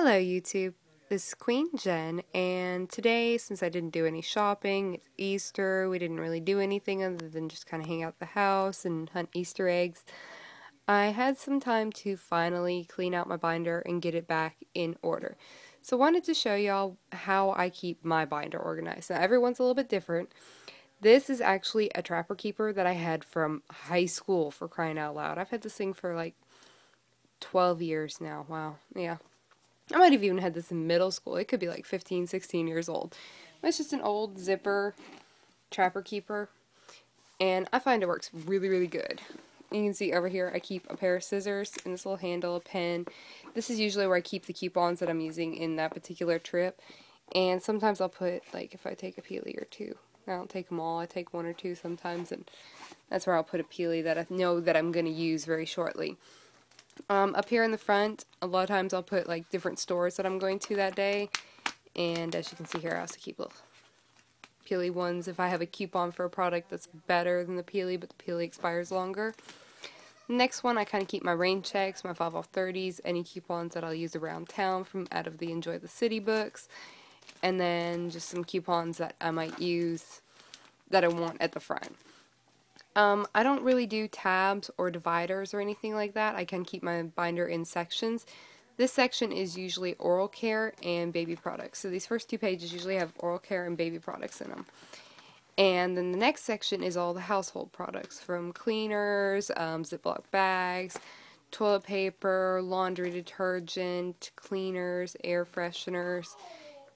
Hello YouTube, this is Queen Jen, and today, since I didn't do any shopping, it's Easter, we didn't really do anything other than just kind of hang out at the house and hunt Easter eggs. I had some time to finally clean out my binder and get it back in order. So I wanted to show y'all how I keep my binder organized. Now everyone's a little bit different. This is actually a Trapper Keeper that I had from high school, for crying out loud. I've had this thing for like 12 years now. Wow, yeah. I might have even had this in middle school. It could be like 15, 16 years old. It's just an old zipper Trapper Keeper, and I find it works really, really good. You can see over here I keep a pair of scissors and this little handle, a pen. This is usually where I keep the coupons that I'm using in that particular trip. And sometimes I'll put, like, if I take a peely or two. I don't take them all, I take one or two sometimes, and that's where I'll put a peely that I know that I'm going to use very shortly. Up here in the front, a lot of times I'll put like different stores that I'm going to that day, and as you can see here, I also keep little peely ones if I have a coupon for a product that's better than the peely, but the peely expires longer. Next one, I kind of keep my rain checks, my 5 off 30s, any coupons that I'll use around town from out of the Enjoy the City books, and then just some coupons that I might use that I want at the front. I don't really do tabs or dividers or anything like that. I can keep my binder in sections. This section is usually oral care and baby products. So these first two pages usually have oral care and baby products in them. And then the next section is all the household products, from cleaners, Ziploc bags, toilet paper, laundry detergent, cleaners, air fresheners.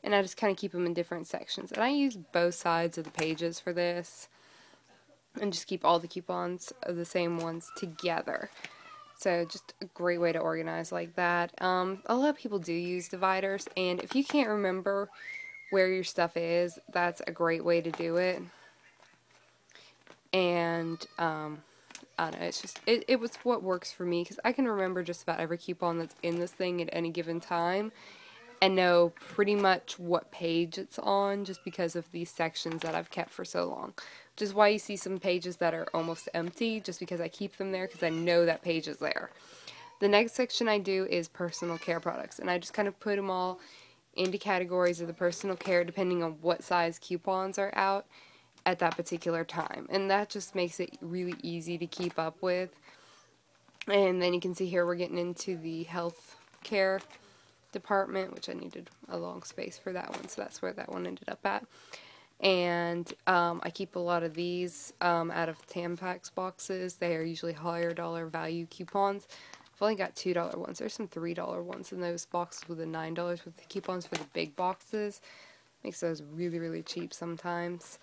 And I just kind of keep them in different sections. And I use both sides of the pages for this, and just keep all the coupons of the same ones together. So just a great way to organize like that. A lot of people do use dividers, and if you can't remember where your stuff is, that's a great way to do it. And I don't know, it's just it was what works for me, because I can remember just about every coupon that's in this thing at any given time and know pretty much what page it's on, just because of these sections that I've kept for so long. Which is why you see some pages that are almost empty, just because I keep them there because I know that page is there. The next section I do is personal care products, and I just kind of put them all into categories of the personal care depending on what size coupons are out at that particular time. And that just makes it really easy to keep up with. And then you can see here we're getting into the health care department, which I needed a long space for that one, so that's where that one ended up at. And I keep a lot of these out of Tampax boxes. They are usually higher dollar value coupons. I've only got $2 ones. There's some $3 ones in those boxes with the $9 with the coupons for the big boxes. Makes those really, really cheap sometimes.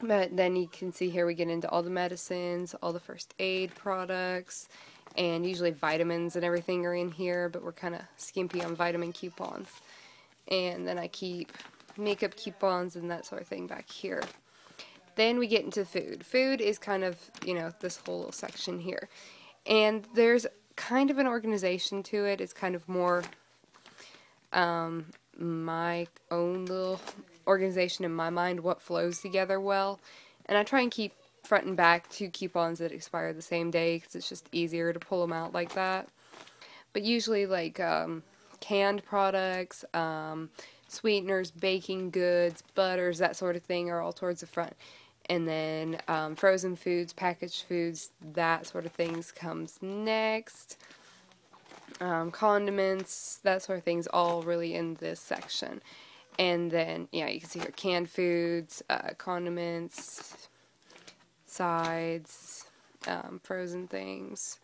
But then you can see here we get into all the medicines, all the first aid products, and usually vitamins and everything are in here, but we're kind of skimpy on vitamin coupons. And then I keep makeup coupons and that sort of thing back here. Then we get into food. Food is kind of, you know, this whole little section here. And there's kind of an organization to it. It's kind of more my own little organization in my mind, what flows together well. And I try and keep front and back 2 coupons that expire the same day, because it's just easier to pull them out like that. But usually like canned products, sweeteners, baking goods, butters, that sort of thing are all towards the front. And then frozen foods, packaged foods, that sort of things comes next. Condiments, that sort of things, all really in this section. And then, yeah, you can see here canned foods, condiments, sides, frozen things.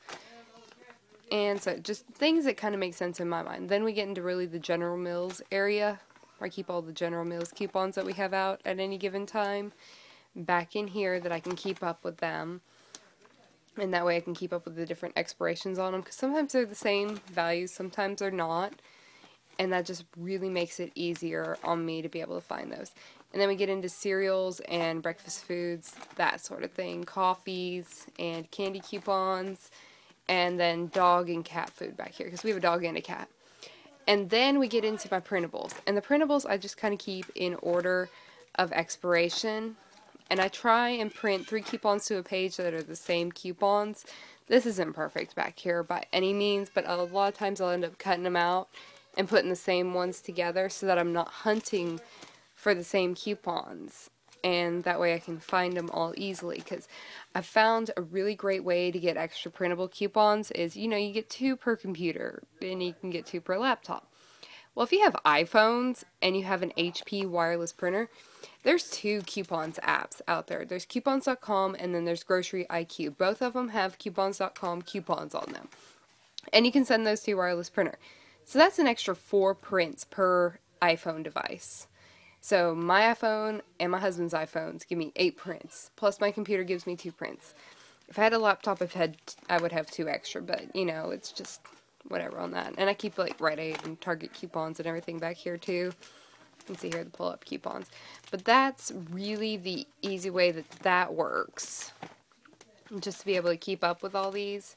And so just things that kind of make sense in my mind. Then we get into really the General Mills area, where I keep all the General Mills coupons that we have out at any given time back in here, that I can keep up with them. And that way I can keep up with the different expirations on them, because sometimes they're the same values, sometimes they're not. And that just really makes it easier on me to be able to find those. And then we get into cereals and breakfast foods, that sort of thing, coffees and candy coupons, and then dog and cat food back here, because we have a dog and a cat. And then we get into my printables. And the printables I just kind of keep in order of expiration. And I try and print 3 coupons to a page that are the same coupons. This isn't perfect back here by any means, but a lot of times I'll end up cutting them out and putting the same ones together so that I'm not hunting for the same coupons. And that way I can find them all easily, because I found a really great way to get extra printable coupons is, you get 2 per computer, and you can get 2 per laptop. Well, if you have iPhones and you have an HP wireless printer, there's 2 coupons apps out there. There's coupons.com and then there's Grocery IQ. Both of them have coupons.com coupons on them. And you can send those to your wireless printer. So that's an extra 4 prints per iPhone device. So my iPhone and my husband's iPhones give me 8 prints, plus my computer gives me 2 prints. If I had a laptop, I would have 2 extra, but it's just whatever on that. And I keep like Rite Aid and Target coupons and everything back here too. You can see here the pull-up coupons. But that's really the easy way that works. Just to be able to keep up with all these.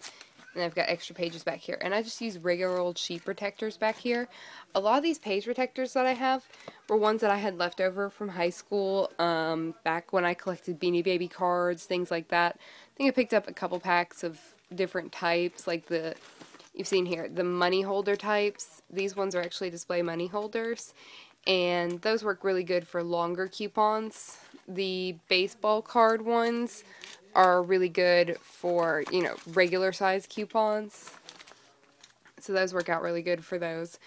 And I've got extra pages back here. And I just use regular old sheet protectors back here. A lot of these page protectors that I have were ones that I had left over from high school, back when I collected Beanie Baby cards, things like that. I think I picked up a couple packs of different types, like you've seen here, the money holder types. These ones are actually display money holders, and those work really good for longer coupons. The baseball card ones are really good for, regular size coupons. So those work out really good for those.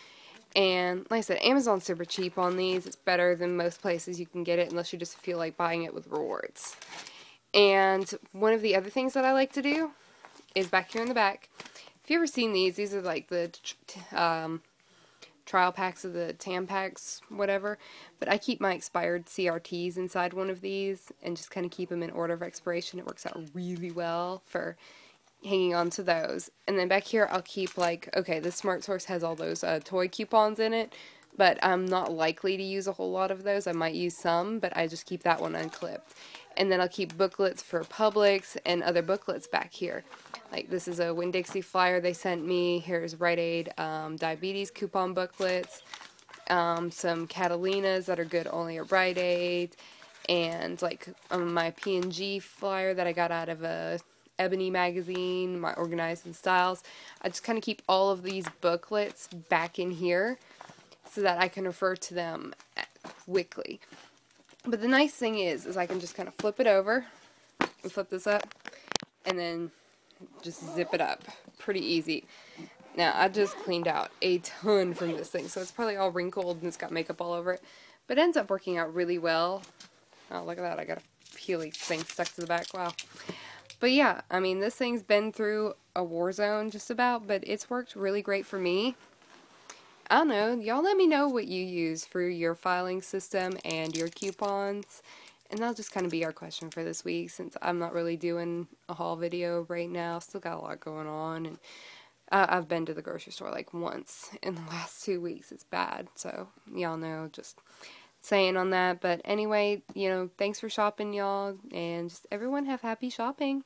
And like I said, Amazon's super cheap on these. It's better than most places you can get it unless you just feel like buying it with rewards. And one of the other things that I like to do is back here in the back. If you ever seen these are like the trial packs of the Tampax, whatever. But I keep my expired CRTs inside one of these and just kind of keep them in order of expiration. It works out really well for hanging on to those. And then back here I'll keep okay, the Smart Source has all those toy coupons in it, but I'm not likely to use a whole lot of those. I might use some, but I just keep that one unclipped. And then I'll keep booklets for Publix and other booklets back here. Like this is a Winn-Dixie flyer they sent me. Here's Rite Aid diabetes coupon booklets. Some Catalinas that are good only at Rite Aid. And my P&G flyer that I got out of a Ebony magazine, my Organized in Styles. I just kind of keep all of these booklets back in here so that I can refer to them quickly. But the nice thing is I can just kind of flip it over and flip this up and then just zip it up. Pretty easy. Now, I just cleaned out a ton from this thing, so it's probably all wrinkled and it's got makeup all over it. But it ends up working out really well. Oh, look at that. I got a peely thing stuck to the back. Wow. But yeah, I mean, this thing's been through a war zone just about, but it's worked really great for me. I don't know, y'all let me know what you use for your filing system and your coupons. And that'll just kind of be our question for this week, since I'm not really doing a haul video right now. Still got a lot going on, and I've been to the grocery store once in the last 2 weeks. It's bad, so y'all know, just saying on that. But anyway, thanks for shopping, y'all, and just everyone have happy shopping.